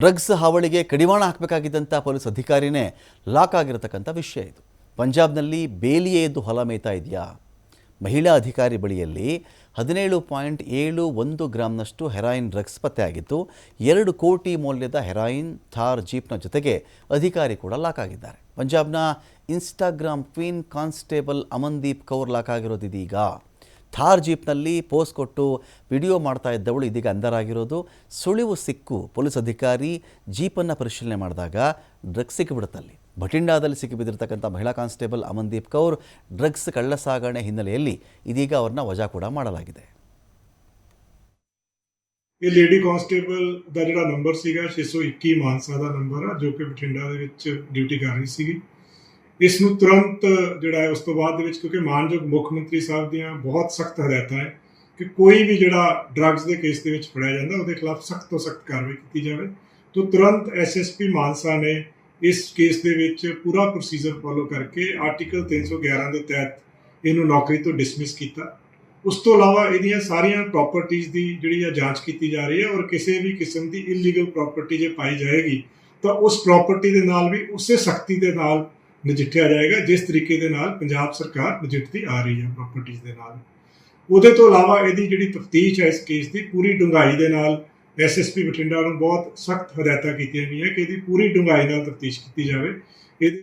Drugs ಹಾವಳಿಗೆ ಕಡಿವಾಣ ಹಾಕಬೇಕಾಗಿದ್ದಂಥ police ಅಧಿಕಾರಿನೇ lock ಆಗಿರತಕ್ಕಂಥ ವಿಷಯ ಇದು. ಪಂಜಾಬ್ನಲ್ಲಿ ಬೇಲಿಯೇ ಎದ್ದು ಹೊಲ ಮೇಯ್ತಾ ಇದೆಯಾ? ಮಹಿಳಾ ಅಧಿಕಾರಿ ಬಳಿಯಲ್ಲಿ 17.71 ಗ್ರಾಂನಷ್ಟು ಹೆರಾಯಿನ್ ಡ್ರಗ್ಸ್ ಪತ್ತೆಯಾಗಿತ್ತು. 2 ಕೋಟಿ ಮೌಲ್ಯದ ಹೆರಾಯಿನ್ ಥಾರ್ ಜೀಪ್ನ ಜೊತೆಗೆ ಅಧಿಕಾರಿ ಕೂಡ ಲಾಕ್ ಆಗಿದ್ದಾರೆ. ಪಂಜಾಬ್ನ Instagram queen constable Amandeep Kaur lock ಆಗಿರೋದಿದೀಗ. ಥಾರ್ ಜೀಪ್ನಲ್ಲಿ ಪೋಸ್ ಕೊಟ್ಟು ವಿಡಿಯೋ ಮಾಡ್ತಾ ಇದ್ದವಳು ಇದೀಗ ಅಂಧರಾಗಿರೋದು. ಸುಳಿವು ಸಿಕ್ಕು ಪೊಲೀಸ್ ಅಧಿಕಾರಿ ಜೀಪನ್ನು ಪರಿಶೀಲನೆ ಮಾಡಿದಾಗ ಡ್ರಗ್ಸ್ ಸಿಕ್ಕಿಬಿಡುತ್ತಲ್ಲಿ. ಭಟಿಂಡಾದಲ್ಲಿ ಸಿಕ್ಕಿಬಿದ್ದಿರ್ತಕ್ಕಂಥ ಮಹಿಳಾ ಕಾನ್ಸ್ಟೇಬಲ್ ಅಮನ್ದೀಪ್ ಕೌರ್ ಡ್ರಗ್ಸ್ ಕಳ್ಳಸಾಗಣೆ ಹಿನ್ನೆಲೆಯಲ್ಲಿ ಇದೀಗ ಅವ್ರನ್ನ ವಜಾ ಕೂಡ ಮಾಡಲಾಗಿದೆ. ਇਹ ਲੇਡੀ ਕਾਂਸਟੇਬਲ ਦਾ ਜਿਹੜਾ ਨੰਬਰ ਸੀਗਾ 621 ਮਾਨਸਾ ਦਾ ਨੰਬਰ ਆ, ਜੋ ਕਿ ਬਠਿੰਡਾ ਦੇ ਵਿੱਚ ਡਿਊਟੀ ਕਰ ਰਹੀ ਸੀਗੀ। ਇਸ ਨੂੰ ਤੁਰੰਤ ਜਿਹੜਾ ਹੈ ਉਸ ਤੋਂ ਬਾਅਦ ਦੇ ਵਿੱਚ, ਕਿਉਂਕਿ ਮਾਨਯੋਗ ਮੁੱਖ ਮੰਤਰੀ ਸਾਹਿਬ ਦੀਆਂ ਬਹੁਤ ਸਖਤ ਹਦਾਇਤਾਂ ਹੈ ਕਿ ਕੋਈ ਵੀ ਜਿਹੜਾ ਡਰੱਗਸ ਦੇ ਕੇਸ ਦੇ ਵਿੱਚ ਫੜਿਆ ਜਾਂਦਾ ਉਹਦੇ ਖਿਲਾਫ ਸਖਤ ਤੋਂ ਸਖਤ ਕਾਰਵਾਈ ਕੀਤੀ ਜਾਵੇ। ਤਾਂ ਤੁਰੰਤ ਐਸਐਸਪੀ ਮਾਨਸਾ ਨੇ ਇਸ ਕੇਸ ਦੇ ਵਿੱਚ ਪੂਰਾ ਪ੍ਰੋਸੀਜਰ ਫੋਲੋ ਕਰਕੇ ਆਰਟੀਕਲ 311 ਦੇ ਤਹਿਤ ਇਹਨੂੰ ਨੌਕਰੀ ਤੋਂ ਡਿਸਮਿਸ ਕੀਤਾ। ਉਸ ਤੋਂ ਇਲਾਵਾ ਇਹਦੀਆਂ ਸਾਰੀਆਂ ਪ੍ਰਾਪਰਟੀਜ਼ ਦੀ ਜਿਹੜੀ ਆ ਜਾਂਚ ਕੀਤੀ ਜਾ ਰਹੀ ਹੈ, ਔਰ ਕਿਸੇ ਵੀ ਕਿਸਮ ਦੀ ਇਲੀਗਲ ਪ੍ਰਾਪਰਟੀ ਜੇ ਪਾਈ ਜਾਏਗੀ ਤਾਂ ਉਸ ਪ੍ਰਾਪਰਟੀ ਦੇ ਨਾਲ ਵੀ ਉਸੇ ਸਖਤੀ ਦੇ ਨਾਲ ਨਜਿੱਠਿਆ ਜਾਏਗਾ ਜਿਸ ਤਰੀਕੇ ਦੇ ਨਾਲ ਪੰਜਾਬ ਸਰਕਾਰ ਨਜਿੱਠਦੀ ਆ ਰਹੀ ਹੈ ਪ੍ਰਾਪਰਟੀਜ਼ ਦੇ ਨਾਲ। ਉਹਦੇ ਤੋਂ ਇਲਾਵਾ ਇਹਦੀ ਜਿਹੜੀ ਤਫਤੀਸ਼ ਹੈ ਇਸ ਕੇਸ ਦੀ ਪੂਰੀ ਡੂੰਘਾਈ ਦੇ ਨਾਲ ਐਸਐਸਪੀ ਬਠਿੰਡਾ ਨੂੰ ਬਹੁਤ ਸਖਤ ਹਦਾਇਤਾਂ ਕੀਤੀਆਂ ਗਈਆਂ ਕਿ ਇਹਦੀ ਪੂਰੀ ਡੂੰਘਾਈ ਨਾਲ ਤਫਤੀਸ਼ ਕੀਤੀ ਜਾਵੇ। ਇਹਦੇ